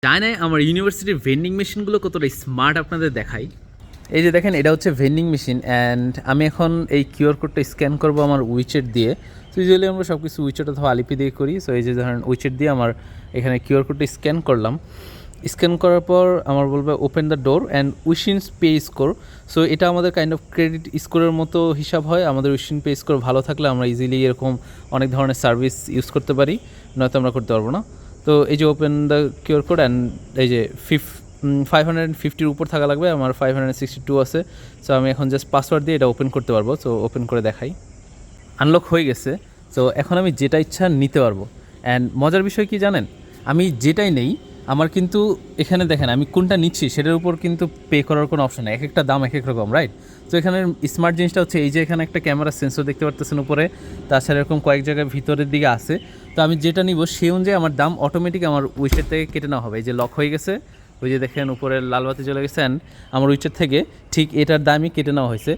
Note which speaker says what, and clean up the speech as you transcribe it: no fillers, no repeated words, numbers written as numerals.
Speaker 1: চায়নায় আমার ইউনিভার্সিটির ভেন্ডিং মেশিনগুলো কতটা স্মার্ট আপনাদের দেখাই। এই যে দেখেন, এটা হচ্ছে ভেন্ডিং মেশিন অ্যান্ড আমি এখন এই কিউআর কোডটা স্ক্যান করব আমার উইচেট দিয়ে। তো ইউজুয়ালি আমরা সব কিছু উইচেট অথবা আলিপি দিয়ে করি। সো এই যে ধরেন উইচেট দিয়ে আমার এখানে কিউআর কোডটা স্ক্যান করলাম। স্ক্যান করার পর আমার বলবে ওপেন দ্য ডোর অ্যান্ড উইশিনস পে স্কোর। সো এটা আমাদের কাইন্ড অফ ক্রেডিট স্কোরের মতো হিসাব হয়। আমাদের উইশিন পে স্কোর ভালো থাকলে আমরা ইজিলি এরকম অনেক ধরনের সার্ভিস ইউজ করতে পারি, নয়তো আমরা করতে পারবো না। তো এই যে open the QR code and এই যে 550 উপর থাকা লাগবে, আমার 562 আছে। সো আমি এখন জাস্ট পাসওয়ার্ড দিয়ে এটা ওপেন করতে পারবো। সো ওপেন করে দেখাই, আনলক হয়ে গেছে। সো এখন আমি যেটা ইচ্ছা নিতে পারবো। অ্যান্ড মজার বিষয় কি জানেন, আমি যেটাই নেই আমার কিন্তু এখানে দেখেন আমি কোনটা নিচ্ছি সেটার উপর কিন্তু পে করার কোনো অপশন নেই। এক একটা দাম এক এক রকম, রাইট? তো এখানে স্মার্ট জিনিসটা হচ্ছে এই যে এখানে একটা ক্যামেরা সেন্সর দেখতে পারতেছেন উপরে, তাছাড়া এরকম কয়েক জায়গায় ভিতরের দিকে আছে। তো আমি যেটা নিব সেই অনুযায়ী আমার দাম অটোমেটিক আমার উইচের থেকে কেটে নেওয়া হবে। এই যে লক হয়ে গেছে, ওই যে দেখেন উপরে লাল বাতি চলে গেছে, অ্যান্ড আমার উইচের থেকে ঠিক এটার দামই কেটে নেওয়া হয়েছে।